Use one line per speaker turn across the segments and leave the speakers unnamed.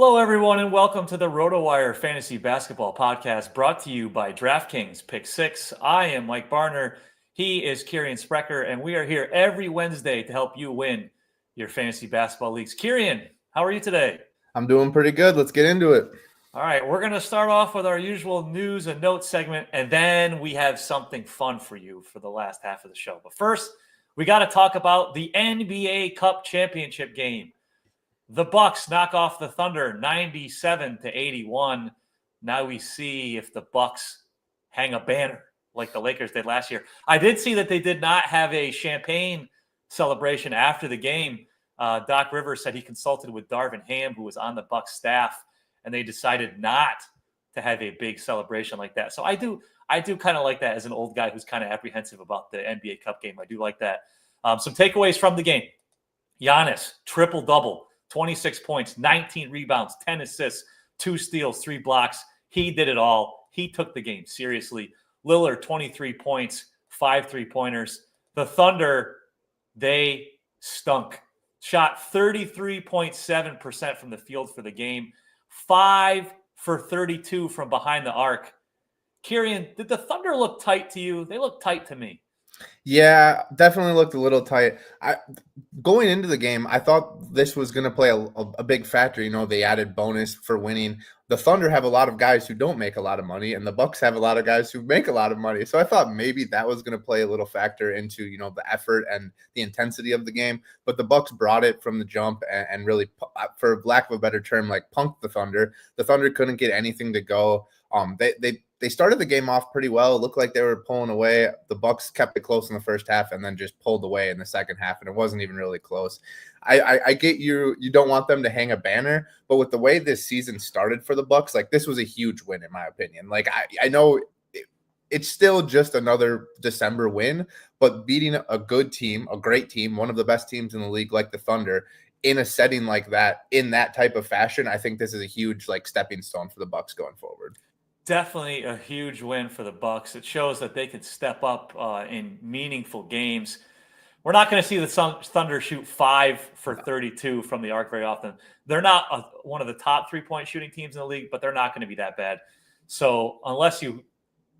Hello, everyone, and welcome to the RotoWire Fantasy Basketball Podcast brought to you by DraftKings Pick6. I am Mike Barner. He is Kirien Sprecher, and we are here every Wednesday to help you win your fantasy basketball leagues. Kirien, how are you today?
I'm doing pretty good. Let's get into it.
All right, we're going to start off with our usual news and notes segment, and then we have something fun for you for the last half of the show. But first, we got to talk about the NBA Cup Championship game. The Bucks knock off the Thunder 97-81. Now we see if the Bucks hang a banner like the Lakers did last year. I did see that they did not have a champagne celebration after the game. Doc Rivers said he consulted with Darvin Ham, who was on the Bucks staff, and they decided not to have a big celebration like that. So I do kind of like that as an old guy who's kind of apprehensive about the NBA Cup game. I do like that. Some takeaways from the game. Giannis, triple-double. 26 points, 19 rebounds, 10 assists, 2 steals, 3 blocks. He did it all. He took the game seriously. Lillard, 23 points, 5 3-pointers. The Thunder, they stunk. Shot 33.7% from the field for the game. 5 for 32 from behind the arc. Kirien, did the Thunder look tight to you? They look tight to me.
Yeah, definitely looked a little tight. Going into the game, I thought this was going to play a big factor. You know, they added bonus for winning. The Thunder have a lot of guys who don't make a lot of money, and the Bucks have a lot of guys who make a lot of money. So I thought maybe that was going to play a little factor into, you know, the effort and the intensity of the game. But the Bucks brought it from the jump and really, for lack of a better term, like punked the Thunder. The Thunder couldn't get anything to go. They started the game off pretty well. It looked like they were pulling away. The Bucks kept it close in the first half and then just pulled away in the second half, and it wasn't even really close. I get you don't want them to hang a banner, but with the way this season started for the Bucks, like, this was a huge win in my opinion. Like, I know it's still just another December win, but beating a good team, a great team, one of the best teams in the league like the Thunder, in a setting like that, in that type of fashion, I think this is a huge, like, stepping stone for the Bucks going forward.
Definitely a huge win for the Bucks. It shows that they can step up in meaningful games. We're not going to see the Thunder shoot 5 for 32 from the arc very often. They're not one of the top 3-point shooting teams in the league, but they're not going to be that bad. So unless you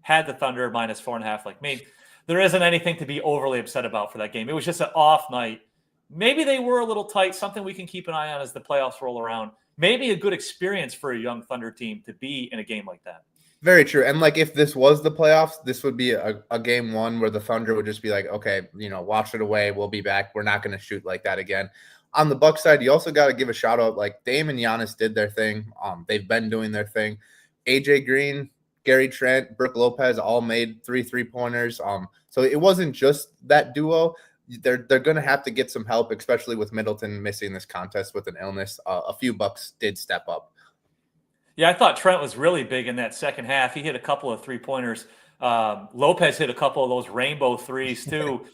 had the Thunder minus 4.5 like me, there isn't anything to be overly upset about for that game. It was just an off night. Maybe they were a little tight, something we can keep an eye on as the playoffs roll around. Maybe a good experience for a young Thunder team to be in a game like that.
Very true. And, like, if this was the playoffs, this would be a game one where the Thunder would just be like, okay, you know, wash it away. We'll be back. We're not going to shoot like that again. On the Bucks side, you also got to give a shout out. Like, Dame and Giannis did their thing. They've been doing their thing. AJ Green, Gary Trent, Brook Lopez all made 3 3-pointers. So it wasn't just that duo. They're going to have to get some help, especially with Middleton missing this contest with an illness. A few Bucks did step up.
Yeah, I thought Trent was really big in that second half. He hit a couple of 3-pointers. Lopez hit a couple of those rainbow threes too,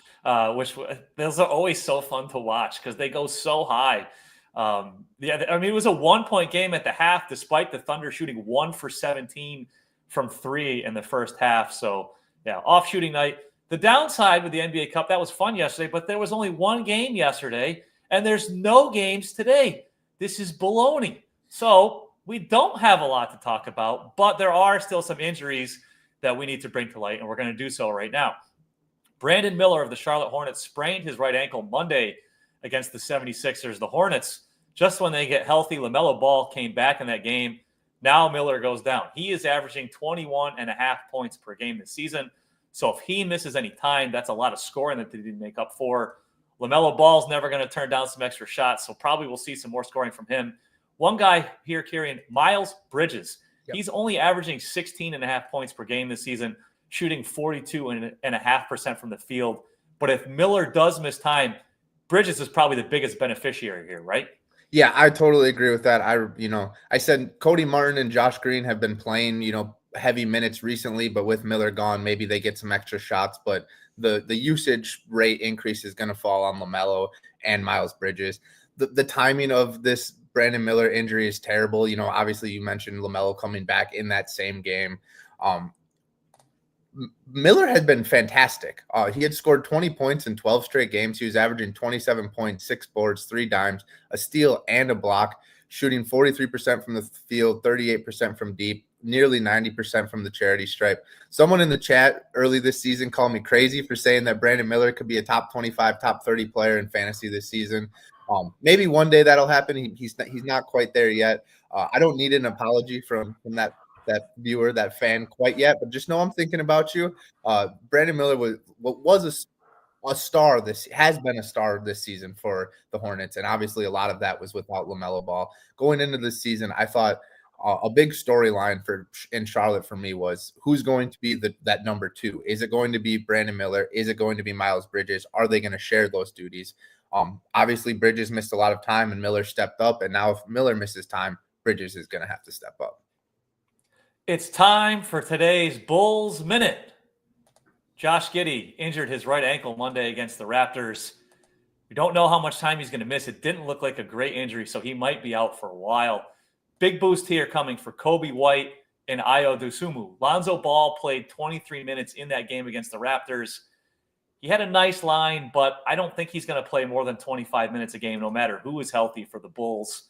which those are always so fun to watch because they go so high. Yeah, I mean, it was a 1-point game at the half, despite the Thunder shooting 1 for 17 from 3 in the first half. So, yeah, off shooting night. The downside with the NBA Cup, that was fun yesterday, but there was only 1 game yesterday, and there's no games today. This is baloney. So we don't have a lot to talk about, but there are still some injuries that we need to bring to light, and we're going to do so right now. Brandon Miller of the Charlotte Hornets sprained his right ankle Monday against the 76ers. The Hornets, just when they get healthy, LaMelo Ball came back in that game. Now Miller goes down. He is averaging 21.5 points per game this season. So if he misses any time, that's a lot of scoring that they didn't make up for. LaMelo Ball's never going to turn down some extra shots, so probably we'll see some more scoring from him. One guy here, Kirien, Miles Bridges. Yep. He's only averaging 16.5 points per game this season, shooting 42.5% from the field. But if Miller does miss time, Bridges is probably the biggest beneficiary here, right?
Yeah, I totally agree with that. I said Cody Martin and Josh Green have been playing, heavy minutes recently, but with Miller gone, maybe they get some extra shots. But the usage rate increase is going to fall on LaMelo and Miles Bridges. The timing of this Brandon Miller injury is terrible. Obviously you mentioned LaMelo coming back in that same game. Miller had been fantastic. He had scored 20 points in 12 straight games. He was averaging 27 points, 6 boards, 3 dimes, a steal, and a block. shooting 43% from the field, 38% from deep, nearly 90% from the charity stripe. Someone in the chat early this season called me crazy for saying that Brandon Miller could be a top 25, top 30 player in fantasy this season. Maybe one day that'll happen. He's not quite there yet. I don't need an apology from that viewer, that fan quite yet, but just know I'm thinking about you. Brandon Miller was a star. This has been a star this season for the Hornets, and obviously a lot of that was without LaMelo Ball. Going into this season, I thought a big storyline in Charlotte for me was who's going to be that number 2. Is it going to be Brandon Miller? Is it going to be Miles Bridges? Are they going to share those duties? Obviously Bridges missed a lot of time and Miller stepped up, and now if Miller misses time, Bridges is going to have to step up.
It's time for today's Bulls Minute. Josh Giddey injured his right ankle Monday against the Raptors. We don't know how much time he's going to miss. It didn't look like a great injury, so he might be out for a while. Big boost here coming for Coby White and Ayo Dosunmu. Lonzo Ball played 23 minutes in that game against the Raptors. He had a nice line, but I don't think he's going to play more than 25 minutes a game, no matter who is healthy for the Bulls.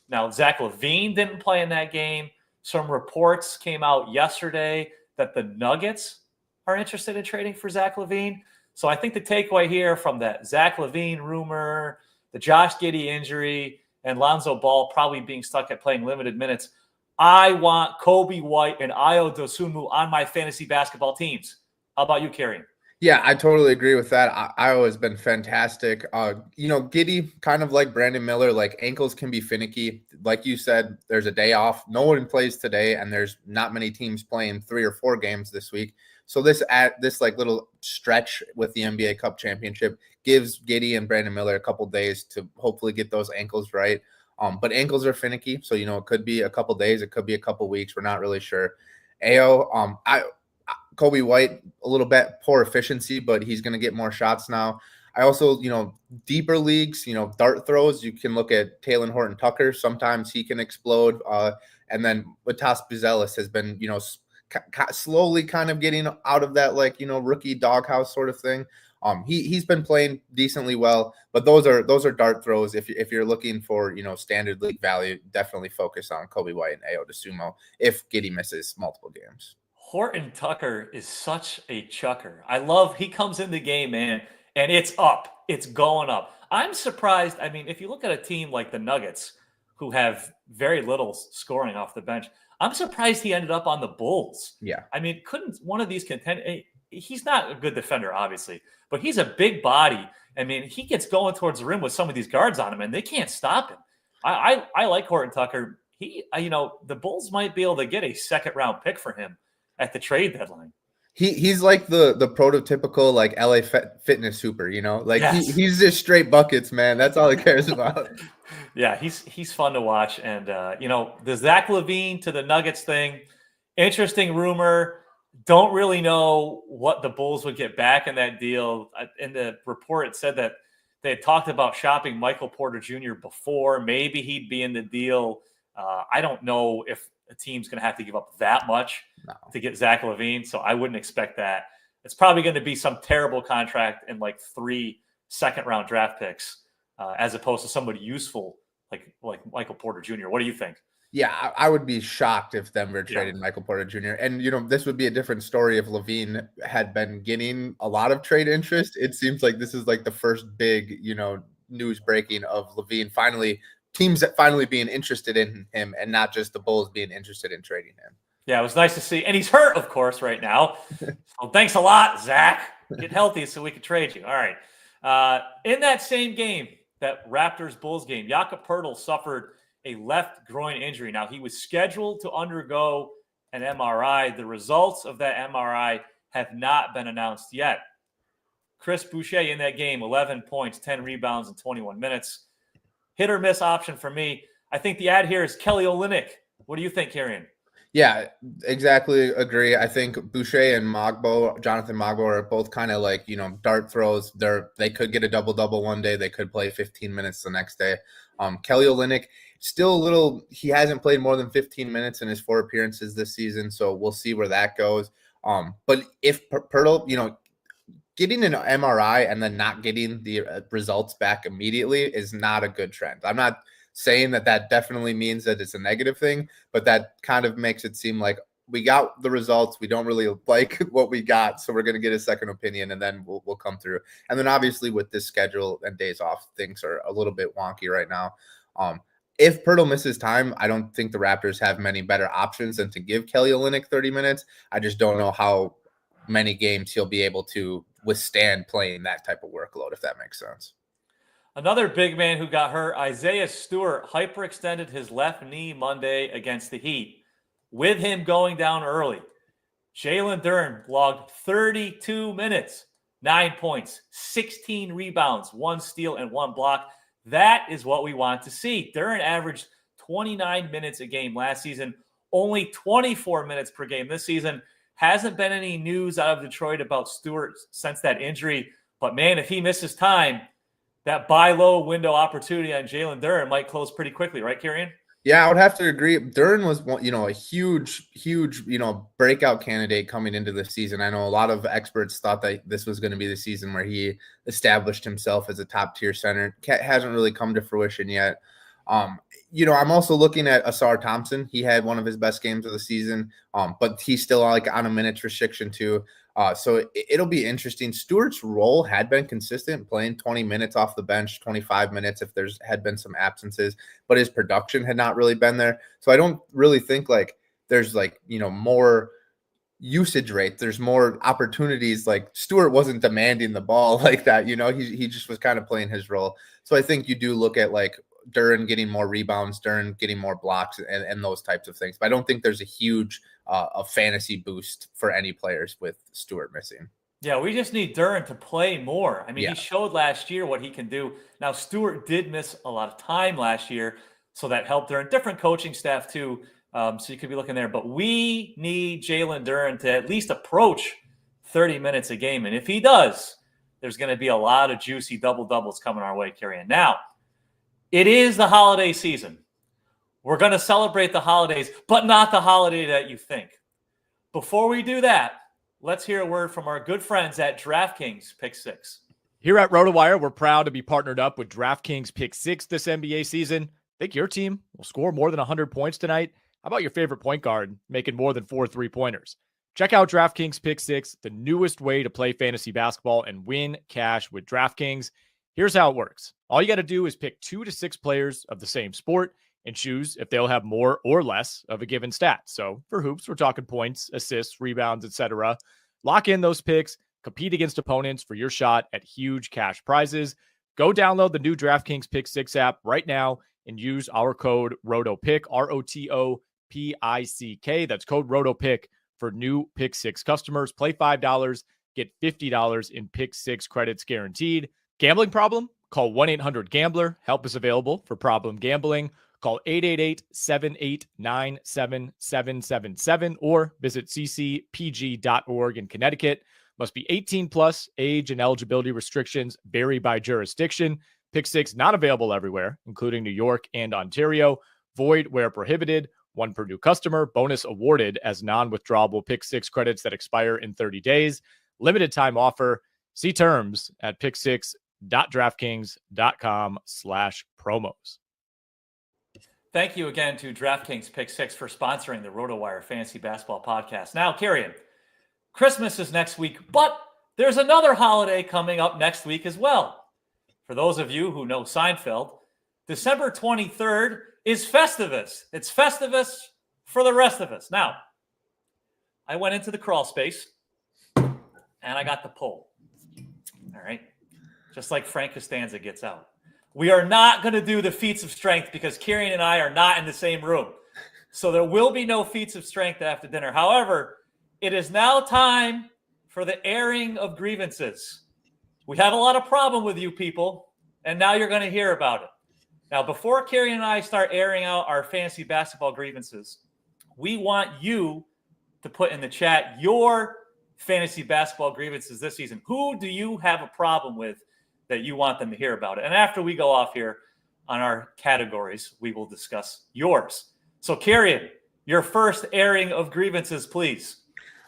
Now, Zach LaVine didn't play in that game. Some reports came out yesterday that the Nuggets are interested in trading for Zach LaVine. So I think the takeaway here from that Zach LaVine rumor, the Josh Giddey injury, and Lonzo Ball probably being stuck at playing limited minutes, I want Coby White and Ayo Dosunmu on my fantasy basketball teams. How about you, Kirien?
Yeah, I totally agree with that. Ayo has been fantastic. Giddey, kind of like Brandon Miller, like ankles can be finicky. Like you said, there's a day off. No one plays today, and there's not many teams playing 3 or 4 games this week. So this like little stretch with the NBA Cup Championship gives Giddey and Brandon Miller a couple days to hopefully get those ankles right. But ankles are finicky, so it could be a couple days, it could be a couple weeks. We're not really sure. Ayo, Coby White, a little bit poor efficiency, but he's going to get more shots now. I also, deeper leagues, dart throws. You can look at Talen Horton-Tucker. Sometimes he can explode. And then Matas Buzelis has been, slowly kind of getting out of that, rookie doghouse sort of thing. He's been playing decently well, but those are dart throws. If you're looking for, standard league value, definitely focus on Coby White and Ayo Dosunmu if Giddey misses multiple games.
Horton-Tucker is such a chucker. I love he comes in the game, man, and it's up. It's going up. I'm surprised. I mean, if you look at a team like the Nuggets, who have very little scoring off the bench, I'm surprised he ended up on the Bulls.
Yeah.
I mean, couldn't one of these contend? He's not a good defender, obviously, but he's a big body. I mean, he gets going towards the rim with some of these guards on him, and they can't stop him. I like Horton-Tucker. The Bulls might be able to get a second-round pick for him at the trade deadline.
He's like the prototypical LA fitness super, yes. He's just straight buckets, man. That's all he cares about.
Yeah, he's fun to watch. And the Zach LaVine to the Nuggets thing, interesting rumor. Don't really know what the Bulls would get back in that deal. In the report, it said that they had talked about shopping Michael Porter Jr. before. Maybe he'd be in the deal. I don't know if a team's going to have to give up that much to get Zach LaVine, so I wouldn't expect that. It's probably going to be some terrible contract and 3 second-round draft picks, as opposed to somebody useful like Michael Porter Jr. What do you think?
Yeah, I would be shocked if Denver traded Michael Porter Jr. And, this would be a different story if LaVine had been getting a lot of trade interest. It seems like this is the first big, news breaking of LaVine teams that finally being interested in him and not just the Bulls being interested in trading him.
Yeah, it was nice to see. And he's hurt, of course, right now. So thanks a lot, Zach. Get healthy so we can trade you. All right. In that same game, that Raptors-Bulls game, Jakob Poeltl suffered a left groin injury. Now, he was scheduled to undergo an MRI. The results of that MRI have not been announced yet. Chris Boucher in that game, 11 points, 10 rebounds in 21 minutes. Hit or miss option for me. I think the ad here is Kelly Olynyk. What do you think, Kirien?
Yeah, exactly. Agree. I think Boucher and Jonathan Magbo are both kind of dart throws. They could get a double-double one day. They could play 15 minutes the next day. Kelly Olynyk, still he hasn't played more than 15 minutes in his 4 appearances this season, so we'll see where that goes. But if Poeltl, getting an MRI and then not getting the results back immediately is not a good trend. I'm not saying that definitely means that it's a negative thing, but that kind of makes it seem like we got the results. We don't really like what we got, so we're going to get a second opinion, and then we'll come through. And then obviously with this schedule and days off, things are a little bit wonky right now. If Poeltl misses time, I don't think the Raptors have many better options than to give Kelly Olynyk 30 minutes. I just don't know how many games he'll be able to withstand playing that type of workload, if that makes sense.
Another big man who got hurt, Isaiah Stewart, hyperextended his left knee Monday against the Heat. With him going down early, Jalen Duren logged 32 minutes, 9 points, 16 rebounds, 1 steal, and 1 block. That is what we want to see. Duren averaged 29 minutes a game last season, only 24 minutes per game this season. Hasn't been any news out of Detroit about Stewart since that injury. But, man, if he misses time, that buy low window opportunity on Jalen Duren might close pretty quickly, right, Kirien?
Yeah, I would have to agree. Duren was, a huge, breakout candidate coming into the season. I know a lot of experts thought that this was going to be the season where he established himself as a top tier center. Hasn't really come to fruition yet. I'm also looking at Asar Thompson. He had one of his best games of the season, but he's still on a minutes restriction too. So it'll be interesting. Stewart's role had been consistent, playing 20 minutes off the bench, 25 minutes if there's had been some absences, but his production had not really been there. So I don't really think there's more usage rate. There's more opportunities. Like Stewart wasn't demanding the ball like that. He just was kind of playing his role. So I think you do look at Duren getting more rebounds, Duren getting more blocks, and those types of things. But I don't think there's a huge a fantasy boost for any players with Stewart missing.
Yeah, we just need Duren to play more. I mean, He showed last year what he can do. Now, Stewart did miss a lot of time last year, so that helped Duren. Different coaching staff, too, so you could be looking there. But we need Jalen Duren to at least approach 30 minutes a game. And if he does, there's going to be a lot of juicy double-doubles coming our way, Kirien. Now, it is the holiday season. We're going to celebrate the holidays, but not the holiday that you think. Before we do that, let's hear a word from our good friends at DraftKings Pick6.
Here at RotoWire, we're proud to be partnered up with DraftKings Pick6 this NBA season. Think your team will score more than 100 points tonight? How about your favorite point guard making more than 4 3-pointers? Check out DraftKings Pick6, the newest way to play fantasy basketball and win cash with DraftKings. Here's how it works. All you got to do is pick 2 to 6 players of the same sport and choose if they'll have more or less of a given stat. So for hoops, we're talking points, assists, rebounds, etc. Lock in those picks, compete against opponents for your shot at huge cash prizes. Go download the new DraftKings Pick6 app right now and use our code ROTOPICK, ROTOPICK. That's code ROTOPICK for new Pick6 customers. Play $5, get $50 in Pick6 credits guaranteed. Gambling problem? Call 1-800-GAMBLER. Help is available for problem gambling. Call 888-789-7777 or visit ccpg.org in Connecticut. Must be 18 plus. Age and eligibility restrictions vary by jurisdiction. Pick6 not available everywhere, including New York and Ontario. Void where prohibited. 1 per new customer. Bonus awarded as non-withdrawable Pick6 credits that expire in 30 days. Limited time offer. See terms at pick6.draftkings.com/promos.
Thank you again to DraftKings Pick6 for sponsoring the RotoWire Fantasy Basketball Podcast. Now, Kirien, Christmas is next week, but there's another holiday coming up next week as well. For those of you who know Seinfeld, December 23rd is Festivus. It's Festivus for the rest of us. Now, I went into the crawl space and I got the poll. All right. Just like Frank Costanza gets out. We are not going to do the feats of strength because Kirien and I are not in the same room. So there will be no feats of strength after dinner. However, it is now time for the airing of grievances. We had a lot of problem with you people, and now you're going to hear about it. Now, before Kirien and I start airing out our fantasy basketball grievances, we want you to put in the chat your fantasy basketball grievances this season. Who do you have a problem with that you want them to hear about it? And after we go off here on our categories, we will discuss yours. So, Kirien, your first airing of grievances, please.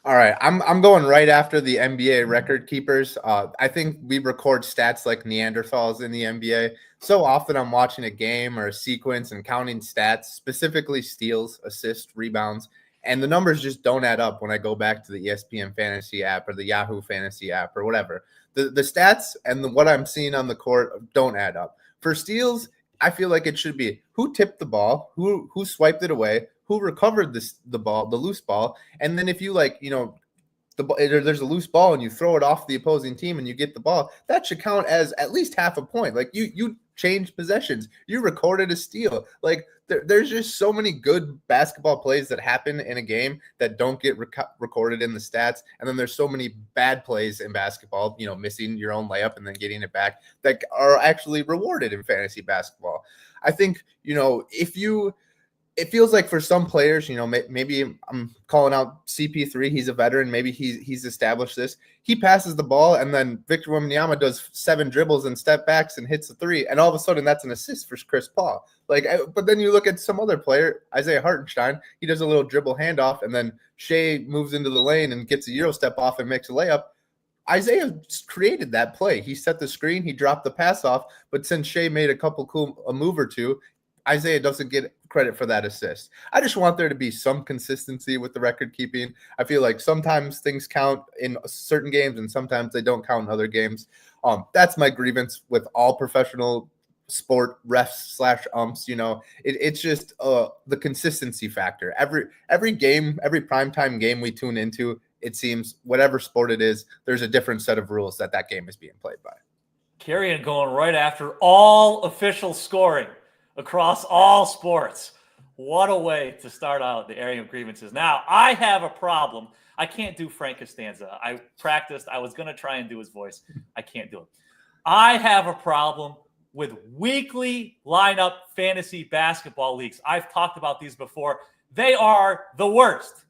All right, I'm going right after the NBA record keepers. I think we record stats like Neanderthals in the NBA. So often I'm watching a game or a sequence and counting stats, specifically steals, assists, rebounds, and the numbers just don't add up when I go back to the ESPN Fantasy app or the Yahoo Fantasy app or whatever. The stats and what I'm seeing on the court don't add up. For steals, I feel like it should be who tipped the ball, who swiped it away, who recovered the ball, the loose ball, and then if you there's a loose ball and you throw it off the opposing team and you get the ball, that should count as at least half a point. Like you changed possessions, you recorded a steal. Like there's just so many good basketball plays that happen in a game that don't get recorded in the stats, and then there's so many bad plays in basketball, missing your own layup and then getting it back, that are actually rewarded in fantasy basketball. I think it feels like for some players, maybe I'm calling out CP3. He's a veteran. Maybe he's established this. He passes the ball, and then Victor Wembanyama does 7 dribbles and step backs and hits a 3, and all of a sudden that's an assist for Chris Paul. But then you look at some other player, Isaiah Hartenstein. He does a little dribble handoff, and then Shea moves into the lane and gets a Euro step off and makes a layup. Isaiah created that play. He set the screen. He dropped the pass off. But since Shea made a move or two, Isaiah doesn't get credit for that assist. I just want there to be some consistency with the record keeping. I feel like sometimes things count in certain games and sometimes they don't count in other games. That's my grievance with all professional sport refs/umps. It's just the consistency factor. Every game, every primetime game we tune into, it seems whatever sport it is, there's a different set of rules that game is being played by.
Kirien going right after all official scoring across all sports. What a way to start out the area of grievances. Now, I have a problem. I can't do Frank Costanza. I practiced. I was going to try and do his voice. I can't do it. I have a problem with weekly lineup fantasy basketball leagues. I've talked about these before. They are the worst.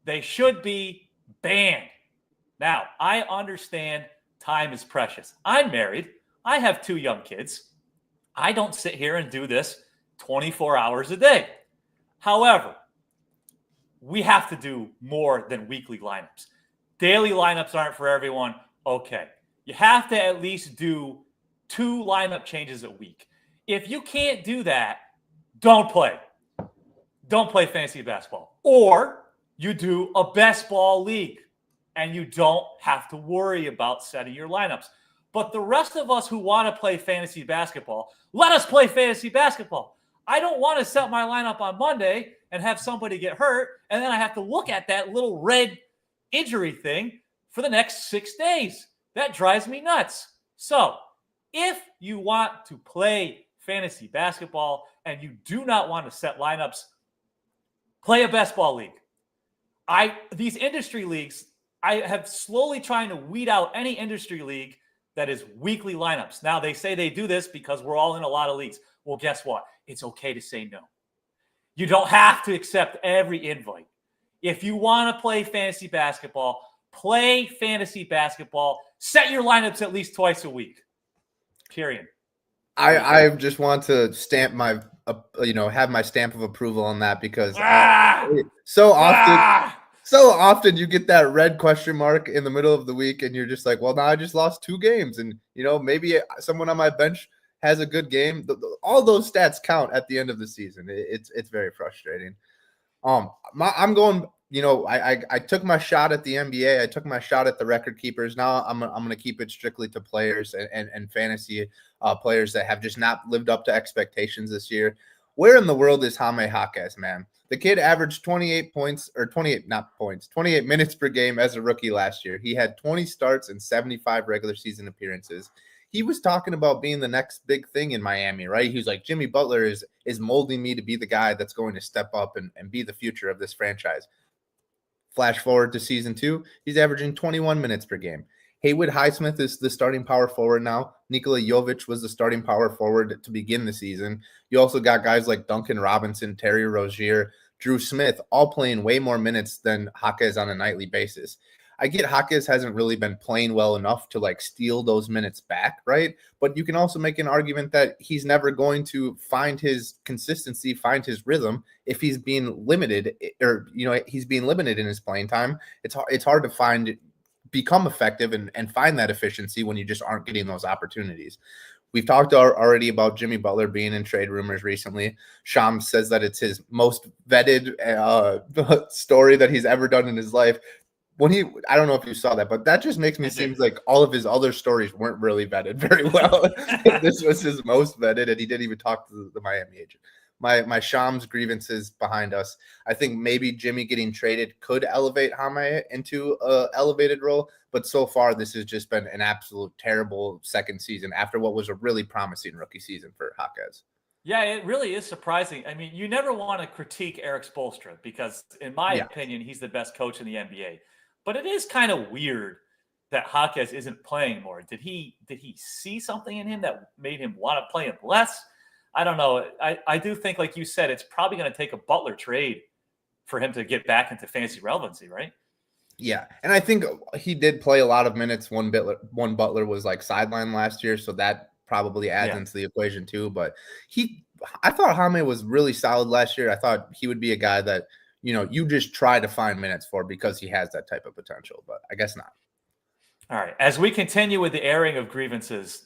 They should be banned. Now, I understand time is precious. I'm married. I have 2 young kids. I don't sit here and do this 24 hours a day. However, we have to do more than weekly lineups. Daily lineups aren't for everyone. Okay. You have to at least do 2 lineup changes a week. If you can't do that, don't play. Don't play fantasy basketball. Or you do a best ball league and you don't have to worry about setting your lineups. But the rest of us who want to play fantasy basketball, let us play fantasy basketball. I don't want to set my lineup on Monday and have somebody get hurt, and then I have to look at that little red injury thing for the next 6 days. That drives me nuts. So if you want to play fantasy basketball and you do not want to set lineups, play a best ball league. These industry leagues, I have slowly trying to weed out any industry league that is weekly lineups. Now, they say they do this because we're all in a lot of leagues. Well, guess what? It's okay to say no. You don't have to accept every invite. If you want to play fantasy basketball, play fantasy basketball. Set your lineups at least twice a week. Period.
I just want to stamp my, have my stamp of approval on that because so often you get that red question mark in the middle of the week and you're just like, well, now I just lost 2 games. And, maybe someone on my bench has a good game. All those stats count at the end of the season. It's very frustrating. I'm going, I took my shot at the NBA. I took my shot at the record keepers. Now I'm going to keep it strictly to players and fantasy players that have just not lived up to expectations this year. Where in the world is Jaime Jaquez, man? The kid averaged 28 minutes per game as a rookie last year. He had 20 starts and 75 regular season appearances. He was talking about being the next big thing in Miami, right? He was like, Jimmy Butler is molding me to be the guy that's going to step up and be the future of this franchise. Flash forward to season 2, he's averaging 21 minutes per game. Haywood Highsmith is the starting power forward now. Nikola Jovic was the starting power forward to begin the season. You also got guys like Duncan Robinson, Terry Rozier, Drew Smith, all playing way more minutes than Jaquez on a nightly basis. I get Jaquez hasn't really been playing well enough to like steal those minutes back, right? But you can also make an argument that he's never going to find his consistency, find his rhythm if he's being limited, or he's being limited in his playing time. It's hard to become effective and find that efficiency when you just aren't getting those opportunities. We've talked already about Jimmy Butler being in trade rumors recently. Shams says that it's his most vetted story that he's ever done in his life. I don't know if you saw that, but that just makes me seem like all of his other stories weren't really vetted very well. This was his most vetted, and he didn't even talk to the Miami agent. My Shams grievances behind us. I think maybe Jimmy getting traded could elevate Jaime into an elevated role, but so far this has just been an absolute terrible second season after what was a really promising rookie season for Jaquez.
Yeah, it really is surprising. I mean, you never want to critique Eric Spoelstra because, in my opinion, he's the best coach in the NBA. But it is kind of weird that Jaquez isn't playing more. Did he see something in him that made him want to play him less? I don't know. I do think, like you said, it's probably going to take a Butler trade for him to get back into fantasy relevancy, right?
Yeah, and I think he did play a lot of minutes. One Butler was like sidelined last year, so that probably adds into the equation too. But I thought Jaime was really solid last year. I thought he would be a guy that you just try to find minutes for because he has that type of potential, but I guess not.
All right. As we continue with the airing of grievances,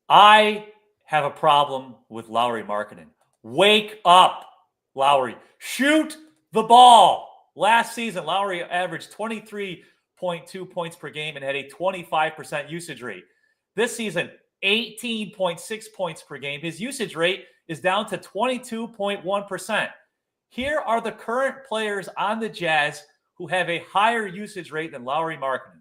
I have a problem with Lauri Markkanen. Wake up, Lauri. Shoot the ball. Last season, Lauri averaged 23.2 points per game and had a 25% usage rate. This season, 18.6 points per game. His usage rate is down to 22.1%. Here are the current players on the Jazz who have a higher usage rate than Lauri Markkanen.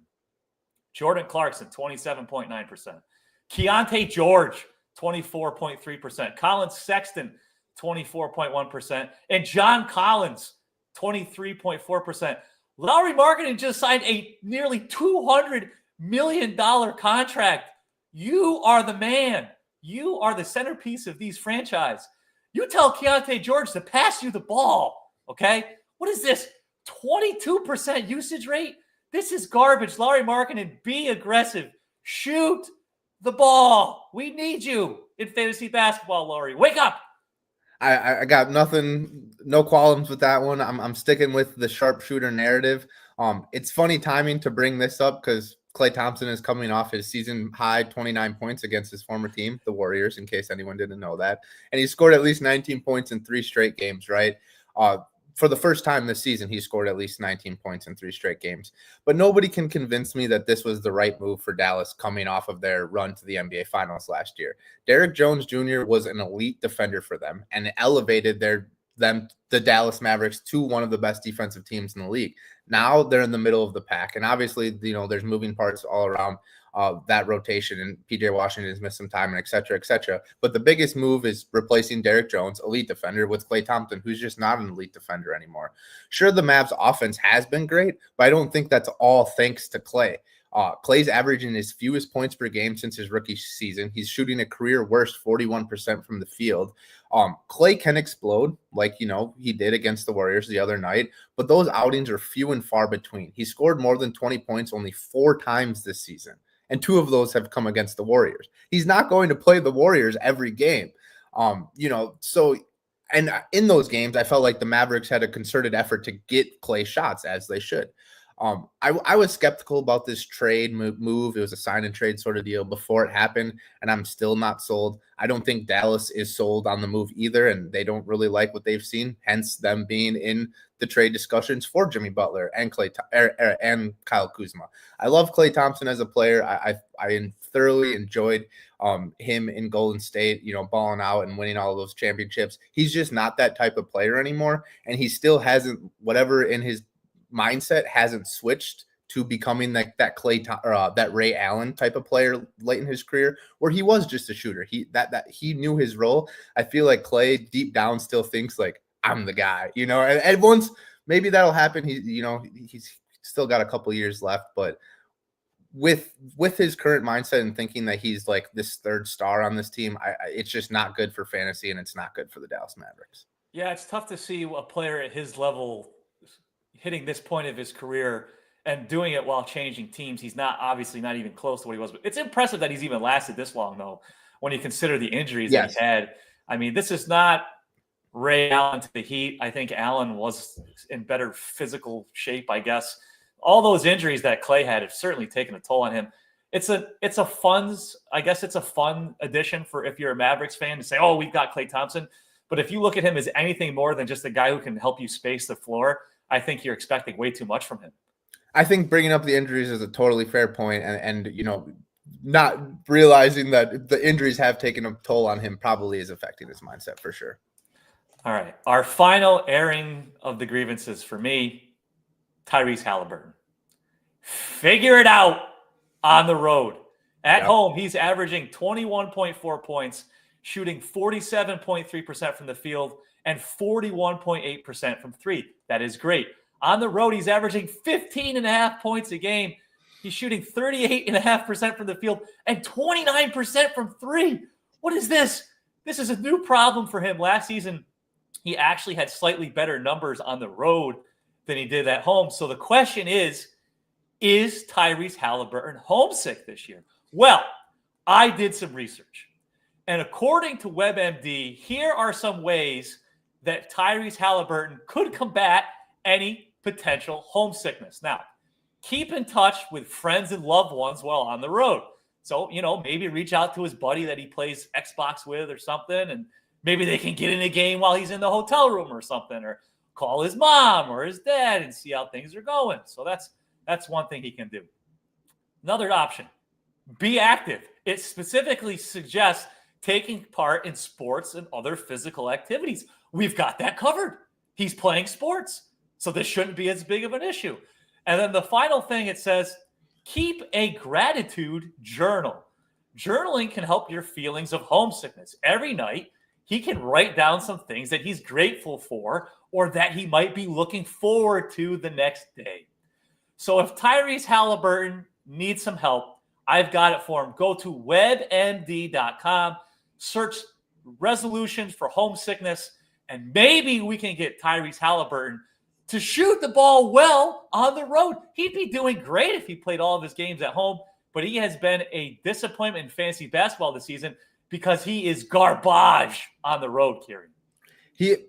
Jordan Clarkson, 27.9%. Keontae George, 24.3%. Colin Sexton, 24.1%. And John Collins, 23.4%. Lauri Markkanen just signed a nearly $200 million contract. You are the man. You are the centerpiece of these franchise. You tell Keontae George to pass you the ball, okay? What is this, 22% usage rate? This is garbage. Lauri Markkanen, be aggressive. Shoot the ball. We need you in fantasy basketball, Lauri. Wake up.
I got nothing, no qualms with that one. I'm sticking with the sharpshooter narrative. It's funny timing to bring this up because Klay Thompson is coming off his season high 29 points against his former team, the Warriors, in case anyone didn't know that. And he scored at least 19 points in 3 straight games, right? For the first time this season, he scored at least 19 points in 3 straight games. But nobody can convince me that this was the right move for Dallas coming off of their run to the NBA Finals last year. Derrick Jones Jr. was an elite defender for them and elevated the Dallas Mavericks to one of the best defensive teams in the league. Now they're in the middle of the pack, and obviously, there's moving parts all around that rotation, and PJ Washington has missed some time, and et cetera, et cetera. But the biggest move is replacing Derrick Jones, elite defender, with Klay Thompson, who's just not an elite defender anymore. Sure, the Mavs offense has been great, but I don't think that's all thanks to Klay. Klay's averaging his fewest points per game since his rookie season. He's shooting a career worst 41% from the field. Klay can explode like, he did against the Warriors the other night, but those outings are few and far between. He scored more than 20 points only 4 times this season, and 2 of those have come against the Warriors. He's not going to play the Warriors every game. So in those games, I felt like the Mavericks had a concerted effort to get Klay shots, as they should. I was skeptical about this trade move. It was a sign and trade sort of deal before it happened, and I'm still not sold. I don't think Dallas is sold on the move either, and they don't really like what they've seen, hence them being in the trade discussions for Jimmy Butler and and Kyle Kuzma. I love Klay Thompson as a player. I thoroughly enjoyed him in Golden State, balling out and winning all of those championships. He's just not that type of player anymore, and he still hasn't, whatever in his mindset hasn't switched to becoming that that Ray Allen type of player late in his career, where he was just a shooter. He knew his role. I feel like Klay deep down still thinks like, I'm the guy, and once maybe that'll happen. He's still got a couple years left, but with his current mindset and thinking that he's like this third star on this team, it's just not good for fantasy, and it's not good for the Dallas Mavericks.
Yeah, it's tough to see a player at his level hitting this point of his career and doing it while changing teams. He's obviously not even close to what he was. But it's impressive that he's even lasted this long, though, when you consider the injuries that he had. I mean, this is not Ray Allen to the Heat. I think Allen was in better physical shape, I guess. All those injuries that Klay had have certainly taken a toll on him. It's a fun addition for if you're a Mavericks fan to say, oh, we've got Klay Thompson. But if you look at him as anything more than just a guy who can help you space the floor, I think you're expecting way too much from him.
I think bringing up the injuries is a totally fair point, and not realizing that the injuries have taken a toll on him probably is affecting his mindset for sure.
All right. Our final airing of the grievances for me, Tyrese Haliburton. Figure it out on the road. At home, he's averaging 21.4 points, shooting 47.3% from the field and 41.8% from three. That is great. On the road, he's averaging 15.5 points a game. He's shooting 38.5% from the field and 29% from three. What is this? This is a new problem for him. Last season, he actually had slightly better numbers on the road than he did at home. So the question is Tyrese Haliburton homesick this year? Well, I did some research. And according to WebMD, here are some ways that Tyrese Haliburton could combat any potential homesickness. Now, keep in touch with friends and loved ones while on the road. So, maybe reach out to his buddy that he plays Xbox with or something, and maybe they can get in a game while he's in the hotel room or something, or call his mom or his dad and see how things are going. So that's one thing he can do. Another option, be active. It specifically suggests taking part in sports and other physical activities. We've got that covered. He's playing sports, so this shouldn't be as big of an issue. And then the final thing, it says, keep a gratitude journal. Journaling can help your feelings of homesickness. Every night, he can write down some things that he's grateful for or that he might be looking forward to the next day. So if Tyrese Haliburton needs some help, I've got it for him. Go to webmd.com, search resolutions for homesickness, and maybe we can get Tyrese Haliburton to shoot the ball well on the road. He'd be doing great if he played all of his games at home, but he has been a disappointment in fantasy basketball this season because he is garbage on the road, Kirien.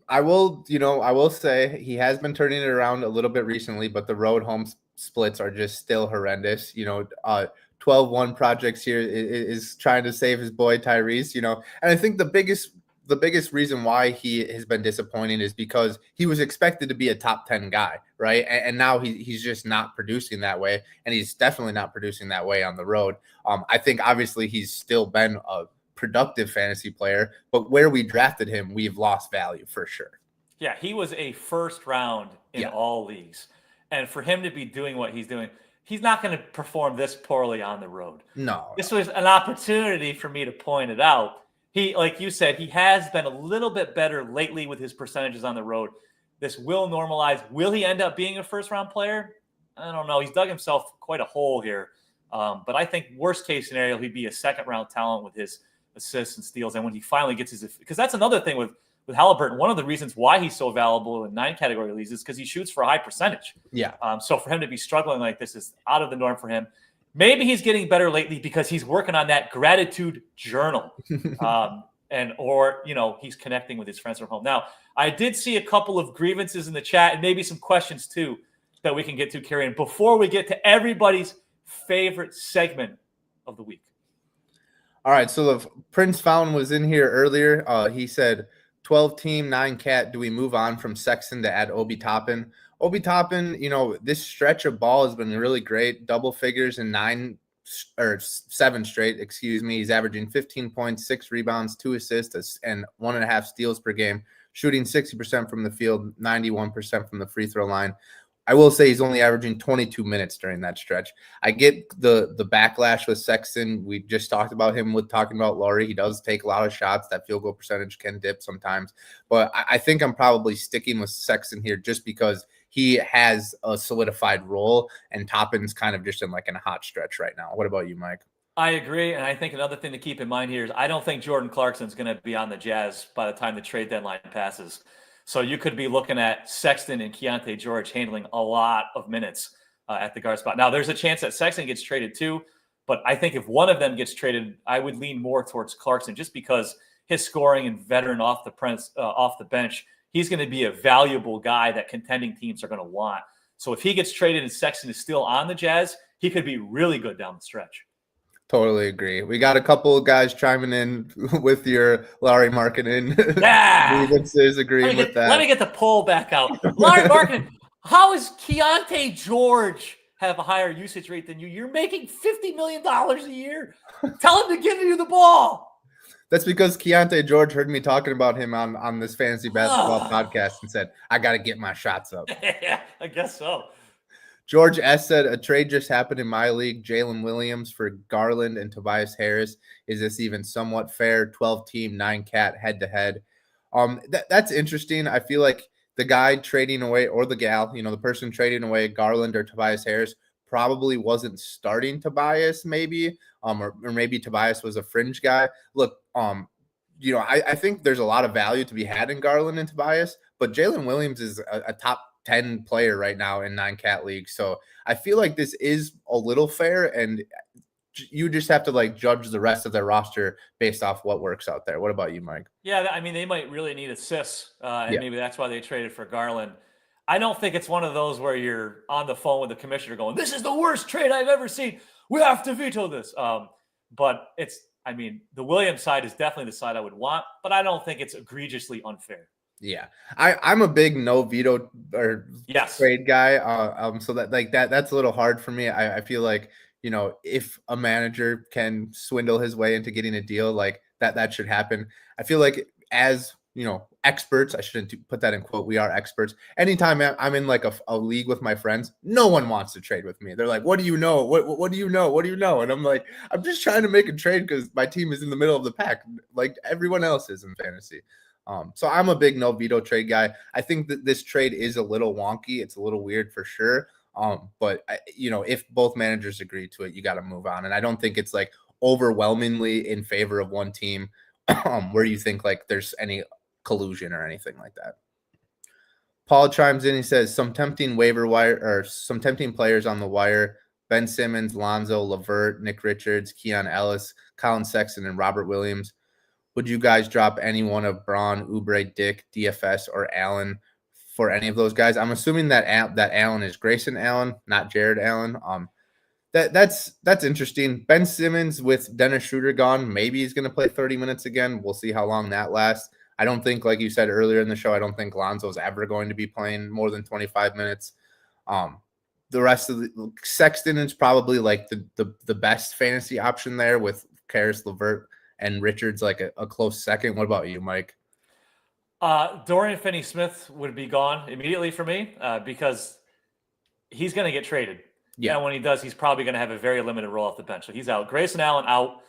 I will say he has been turning it around a little bit recently, but the road home splits are just still horrendous. 12-1 projects here is trying to save his boy Tyrese, and I think the biggest reason why he has been disappointing is because he was expected to be a top 10 guy, right? And now he's just not producing that way, and he's definitely not producing that way on the road. I think obviously he's still been a productive fantasy player, but where we drafted him, we've lost value for sure.
Yeah, he was a first round in all leagues. And for him to be doing what he's doing, he's not going to perform this poorly on the road.
No.
This was an opportunity for me to point it out. He, like you said, he has been a little bit better lately with his percentages on the road. This will normalize. Will he end up being a first-round player? I don't know. He's dug himself quite a hole here. But I think worst-case scenario, he'd be a second-round talent with his assists and steals. And when he finally gets his – because that's another thing with Haliburton. One of the reasons why he's so valuable in 9-category leagues is because he shoots for a high percentage.
Yeah.
So for him to be struggling like this is out of the norm for him. Maybe he's getting better lately because he's working on that gratitude journal. He's connecting with his friends from home. Now, I did see a couple of grievances in the chat and maybe some questions too that we can get to, Kirien, before we get to everybody's favorite segment of the week.
All right, so the Prince Fountain was in here earlier. He said, 12-team, 9-cat, do we move on from Sexton to add Obi Toppin? Obi Toppin, this stretch of ball has been really great. Double figures in 7 straight, He's averaging 15 points, 6 rebounds, 2 assists, and 1.5 steals per game, shooting 60% from the field, 91% from the free throw line. I will say he's only averaging 22 minutes during that stretch. I get the backlash with Sexton. We just talked about him with talking about Lauri. He does take a lot of shots. That field goal percentage can dip sometimes. But I think I'm probably sticking with Sexton here just because he has a solidified role, and Toppin's kind of just in a hot stretch right now. What about you, Mike?
I agree, and I think another thing to keep in mind here is I don't think Jordan Clarkson's going to be on the Jazz by the time the trade deadline passes. So you could be looking at Sexton and Keontae George handling a lot of minutes at the guard spot. Now, there's a chance that Sexton gets traded too, but I think if one of them gets traded, I would lean more towards Clarkson just because his scoring and veteran off the bench, he's going to be a valuable guy that contending teams are going to want. So if he gets traded and Sexton is still on the Jazz, he could be really good down the stretch.
Totally agree. We got a couple of guys chiming in with your Lauri Markkanen grievances, agreeing with that.
Let me get the poll back out. Lauri Markkanen, how is Keontae George have a higher usage rate than you? You're making $50 million a year. Tell him to give you the ball.
That's because Keontae George heard me talking about him on this fantasy basketball podcast and said, I got to get my shots up.
Yeah, I guess so.
George S. said, a trade just happened in my league. Jalen Williams for Garland and Tobias Harris. Is this even somewhat fair? 12-team, 9-cat head-to-head. That's interesting. I feel like the guy trading away, or the gal, the person trading away Garland or Tobias Harris probably wasn't starting Tobias maybe, or maybe Tobias was a fringe guy. Look, I think there's a lot of value to be had in Garland and Tobias, but Jalen Williams is a top 10 player right now in 9-cat leagues. So I feel like this is a little fair, and you just have to judge the rest of their roster based off what works out there. What about you, Mike?
Yeah, I mean, they might really need assists, and maybe that's why they traded for Garland. I don't think it's one of those where you're on the phone with the commissioner going, this is the worst trade I've ever seen. We have to veto this. But the Williams side is definitely the side I would want, but I don't think it's egregiously unfair.
Yeah, I'm a big no veto or trade guy. So that's a little hard for me. I feel like, if a manager can swindle his way into getting a deal that should happen. I feel like as, experts, I shouldn't put that in quote, we are experts. Anytime I'm in a league with my friends, no one wants to trade with me. They're like, what do you know? What do you know? What do you know? And I'm like, I'm just trying to make a trade because my team is in the middle of the pack like everyone else is in fantasy. So I'm a big no veto trade guy. I think that this trade is a little wonky. It's a little weird for sure. But if both managers agree to it, you got to move on. And I don't think it's overwhelmingly in favor of one team where you think there's any collusion or anything like that. Paul chimes in. He says some tempting waiver wire or some tempting players on the wire: Ben Simmons, Lonzo, LeVert, Nick Richards, Keon Ellis, Colin Sexton, and Robert Williams. Would you guys drop any one of Braun, Oubre, Dick, DFS, or Allen for any of those guys? I'm assuming that Allen is Grayson Allen, not Jared Allen. That's interesting. Ben Simmons with Dennis Schroeder gone, maybe he's going to play 30 minutes again. We'll see how long that lasts. I don't think, like you said earlier in the show, I don't think Lonzo's ever going to be playing more than 25 minutes. The rest of the Sexton is probably the best fantasy option there with Karis LeVert and Richards a close second. What about you, Mike?
Dorian Finney-Smith would be gone immediately for me because he's going to get traded. Yeah. And when he does, he's probably going to have a very limited role off the bench. So he's out. Grayson Allen out.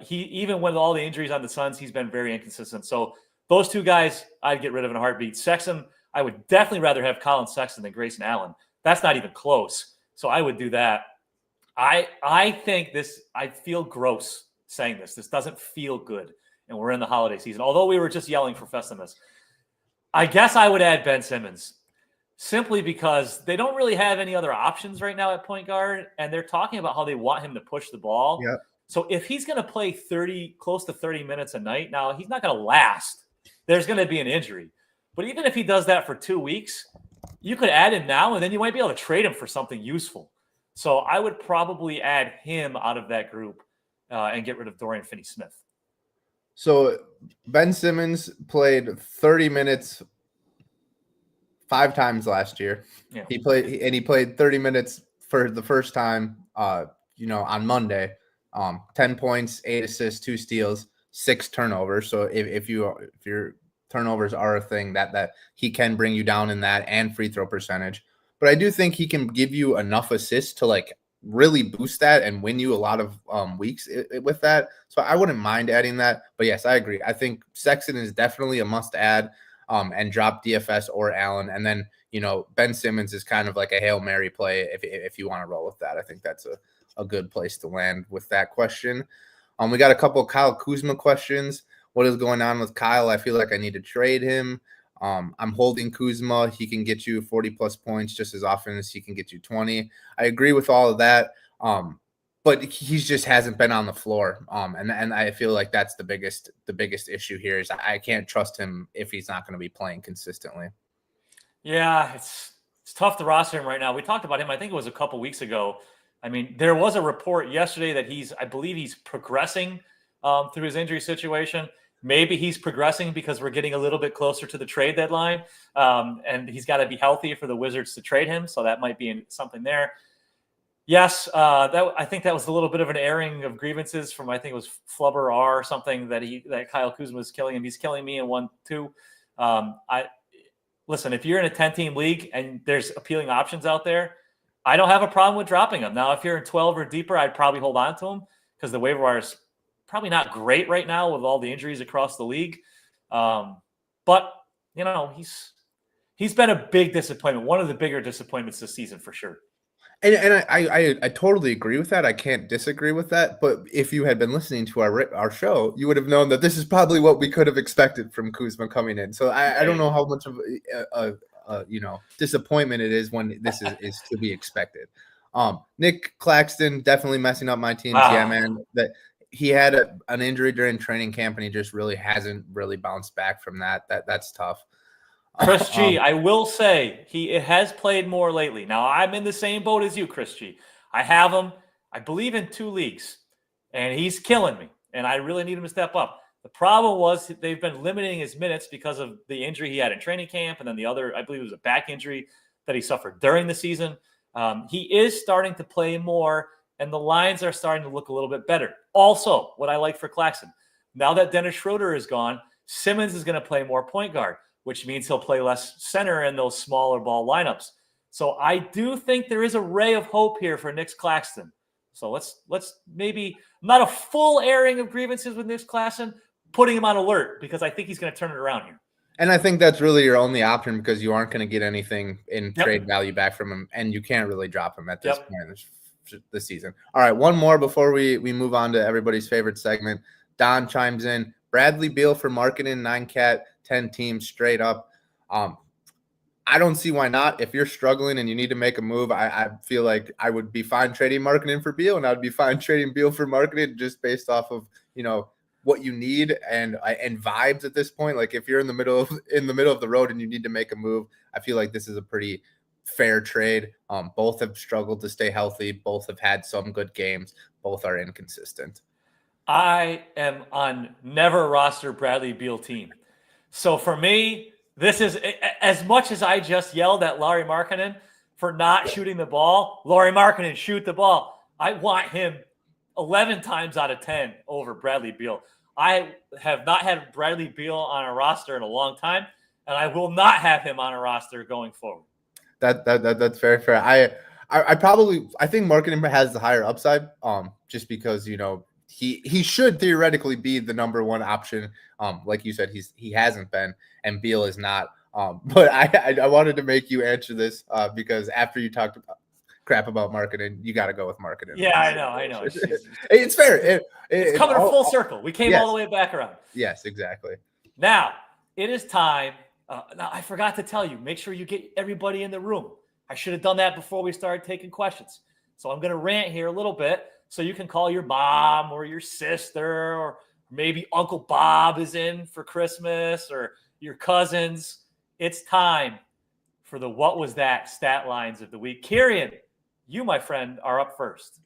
He even with all the injuries on the Suns, he's been very inconsistent. So those two guys, I'd get rid of in a heartbeat. Sexton, I would definitely rather have Colin Sexton than Grayson Allen. That's not even close. So I would do that. I think this. I feel gross saying this. This doesn't feel good. And we're in the holiday season. Although we were just yelling for Festivus. I guess I would add Ben Simmons simply because they don't really have any other options right now at point guard. And they're talking about how they want him to push the ball.
Yeah.
So if he's going to play close to 30 minutes a night, now he's not going to last. There's going to be an injury. But even if he does that for 2 weeks, you could add him now and then you might be able to trade him for something useful. So I would probably add him out of that group and get rid of Dorian Finney-Smith.
So Ben Simmons played 30 minutes 5 times last year. Yeah. He played 30 minutes for the first time, on Monday. 10 points, 8 assists, 2 steals, 6 turnovers. So if your turnovers are a thing, that he can bring you down in that, and free throw percentage. But I do think he can give you enough assists to really boost that and win you a lot of weeks with that. So I wouldn't mind adding that. But yes, I agree. I think Sexton is definitely a must add, and drop DFS or Allen. And then, Ben Simmons is kind of like a Hail Mary play if you want to roll with that. I think that's a good place to land with that question. We got a couple of Kyle Kuzma questions. What is going on with Kyle? I feel like I need to trade him. I'm holding Kuzma. He can get you 40 plus points just as often as he can get you 20. I agree with all of that. But he just hasn't been on the floor. And I feel like that's the biggest issue here is I can't trust him if he's not going to be playing consistently.
Yeah, it's tough to roster him right now. We talked about him, I think it was a couple weeks ago. I mean, there was a report yesterday that I believe he's progressing through his injury situation. Maybe he's progressing because we're getting a little bit closer to the trade deadline, and he's got to be healthy for the Wizards to trade him. So that might be something there. Yes, I think that was a little bit of an airing of grievances from, I think it was Flubber R or something that Kyle Kuzma was killing him. He's killing me in 1-2. Listen, if you're in a 10-team league and there's appealing options out there, I don't have a problem with dropping them. Now, if you're in 12 or deeper, I'd probably hold on to him because the waiver wire is probably not great right now with all the injuries across the league. But, he's been a big disappointment, one of the bigger disappointments this season for sure.
And I totally agree with that. I can't disagree with that. But if you had been listening to our show, you would have known that this is probably what we could have expected from Kuzma coming in. So I don't know how much of a disappointment it is when this is to be expected. Nick Claxton definitely messing up my teams. Wow. Yeah, man. That he had an injury during training camp and he just really hasn't bounced back from that. That's tough.
Chris G, I will say he has played more lately. Now, I'm in the same boat as you, Chris G. I have him, I believe, in 2 leagues, and he's killing me, and I really need him to step up. The problem was they've been limiting his minutes because of the injury he had in training camp, and then the other, I believe it was a back injury that he suffered during the season. He is starting to play more, and the lines are starting to look a little bit better. Also, what I like for Claxton, now that Dennis Schroeder is gone, Simmons is going to play more point guard, which means he'll play less center in those smaller ball lineups. So I do think there is a ray of hope here for Nick Claxton. So let's maybe not a full airing of grievances with Nick Claxton, putting him on alert because I think he's going to turn it around here.
And I think that's really your only option because you aren't going to get anything in trade value back from him, and you can't really drop him at this point this season. All right, one more before we move on to everybody's favorite segment. Don chimes in. Bradley Beal for Markkanen, 9-cat, 10 teams straight up. I don't see why not. If you're struggling and you need to make a move, I feel like I would be fine trading Markkanen for Beal, and I would be fine trading Beal for Markkanen just based off of what you need and vibes at this point. Like if you're in the middle of the road and you need to make a move, I feel like this is a pretty fair trade. Both have struggled to stay healthy. Both have had some good games. Both are inconsistent.
I am on never roster Bradley Beal team. So for me, this is as much as I just yelled at Lauri Markkanen for not shooting the ball. Lauri Markkanen, shoot the ball. I want him 11 times out of 10 over Bradley Beal. I have not had Bradley Beal on a roster in a long time, and I will not have him on a roster going forward.
That's very fair. I think Markkanen has the higher upside, just because he should theoretically be the number one option. Like you said, he hasn't been, and Beal is not. But I wanted to make you answer this because after you talked about crap about Markkanen, you got to go with Markkanen.
Yeah, I know.
It's fair.
It's coming full circle. We came all the way back around.
Yes, exactly.
Now it is time. Now I forgot to tell you. Make sure you get everybody in the room. I should have done that before we started taking questions. So I'm going to rant here a little bit. So you can call your mom or your sister, or maybe Uncle Bob is in for Christmas, or your cousins. It's time for the What Was That stat lines of the week. Kirien, you, my friend, are up first.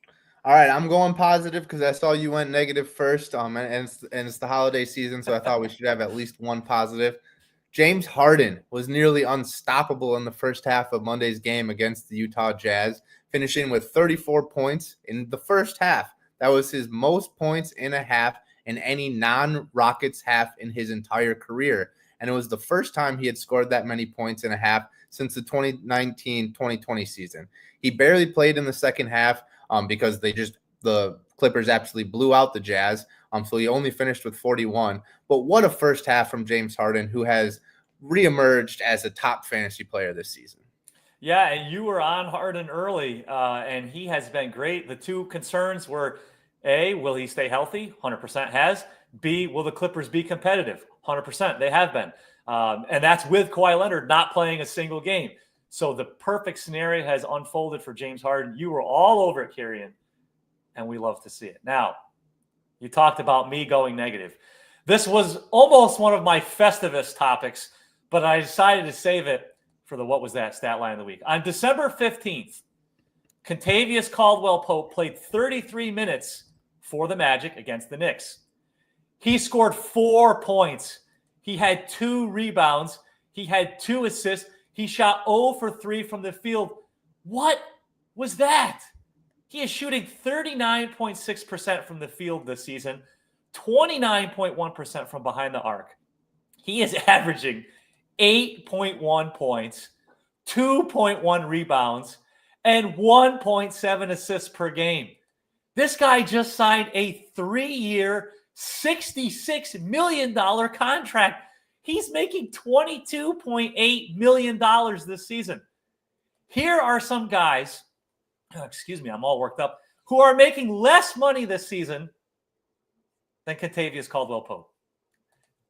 All right, I'm going positive because I saw you went negative first, and it's the holiday season, so I thought we should have at least one positive. James Harden was nearly unstoppable in the first half of Monday's game against the Utah Jazz, finishing with 34 points in the first half. That was his most points in a half in any non-Rockets half in his entire career. And it was the first time he had scored that many points in a half since the 2019-2020 season. He barely played in the second half because the Clippers absolutely blew out the Jazz. So he only finished with 41. But what a first half from James Harden, who has reemerged as a top fantasy player this season.
Yeah, and you were on Harden early, and he has been great. The two concerns were, A, will he stay healthy? 100% has. B, will the Clippers be competitive? 100% they have been. And that's with Kawhi Leonard not playing a single game. So the perfect scenario has unfolded for James Harden. You were all over it, Kirien, and we love to see it. Now, you talked about me going negative. This was almost one of my Festivus topics, but I decided to save it for the what was that stat line of the week. On December 15th, Kentavious Caldwell-Pope played 33 minutes for the Magic against the Knicks. He scored 4 points. He had 2 rebounds. He had 2 assists. He shot 0 for 3 from the field. What was that? He is shooting 39.6% from the field this season, 29.1% from behind the arc. He is averaging 8.1 points, 2.1 rebounds, and 1.7 assists per game. This guy just signed a 3-year, $66 million contract. He's making $22.8 million this season. Here are some guys, excuse me, I'm all worked up, who are making less money this season than Kentavious Caldwell-Pope.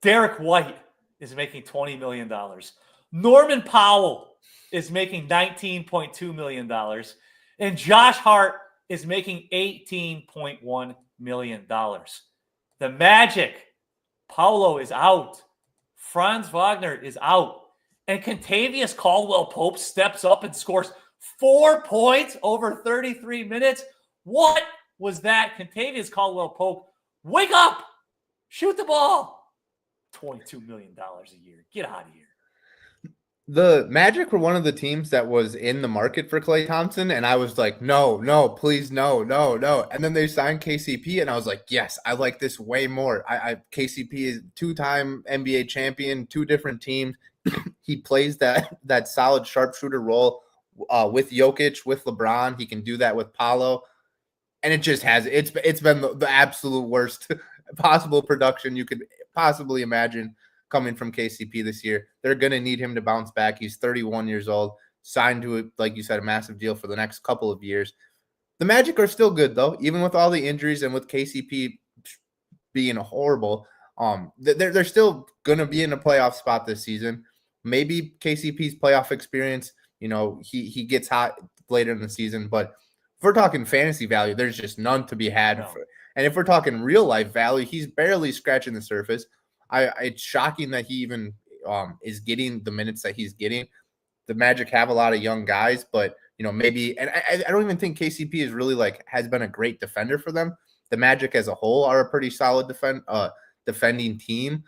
Derek White is making $20 million. Norman Powell is making $19.2 million. And Josh Hart is making $18.1 million. The Magic, Paolo is out. Franz Wagner is out. And Kentavious Caldwell-Pope steps up and scores 4 points over 33 minutes. What was that? Kentavious Caldwell-Pope, wake up! Shoot the ball! $22 million a year. Get out of here.
The Magic were one of the teams that was in the market for Klay Thompson, and I was like, no, please, no. And then they signed KCP, and I was like, yes, I like this way more. KCP is 2-time NBA champion, 2 different teams. He plays that solid sharpshooter role with Jokic, with LeBron. He can do that with Paolo, and it's been the absolute worst possible production you could possibly imagine coming from KCP this year. They're going to need him to bounce back. He's 31 years old, signed to, like you said, a massive deal for the next couple of years. The Magic are still good, though, even with all the injuries and with KCP being horrible. They're still going to be in a playoff spot this season. Maybe KCP's playoff experience, he gets hot later in the season. But if we're talking fantasy value, there's just none to be had.
No.
And if we're talking real life value, he's barely scratching the surface. It's shocking that he even is getting the minutes that he's getting. The Magic have a lot of young guys, but maybe, and I don't even think KCP is really has been a great defender for them. The Magic as a whole are a pretty solid defending team.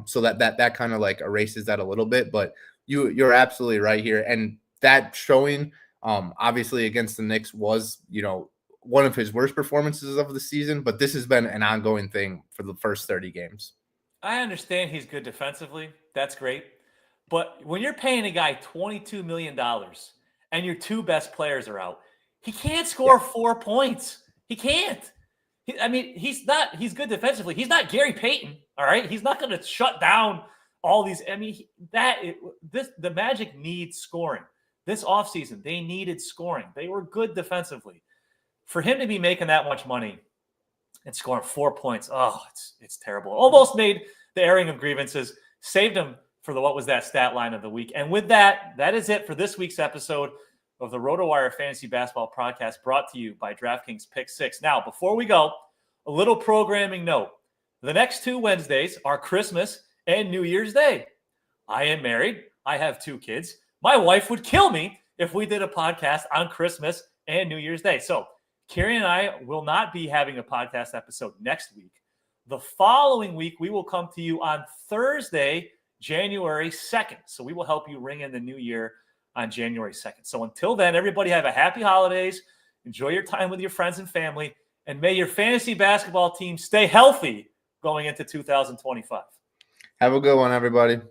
So that kind of erases that a little bit. But you're absolutely right here, and that showing obviously against the Knicks was one of his worst performances of the season. But this has been an ongoing thing for the first 30 games.
I understand he's good defensively. That's great. But when you're paying a guy $22 million and your 2 best players are out, he can't score 4 points. He can't. He's good defensively. He's not Gary Payton, all right? He's not going to shut down all these. The Magic needs scoring. This offseason, they needed scoring. They were good defensively. For him to be making that much money and scoring 4 points, it's terrible. Almost made the airing of grievances, saved him for the what was that stat line of the week. And with that is it for this week's episode of the RotoWire Fantasy Basketball Podcast, brought to you by DraftKings Pick6. Now, before we go, a little programming note. The next 2 Wednesdays are Christmas and New Year's Day. I am married. I have 2 kids. My wife would kill me if we did a podcast on Christmas and New Year's Day. So Kirien and I will not be having a podcast episode next week. The following week, we will come to you on Thursday, January 2nd. So we will help you ring in the new year on January 2nd. So until then, everybody have a happy holidays. Enjoy your time with your friends and family. And may your fantasy basketball team stay healthy going into 2025.
Have a good one, everybody.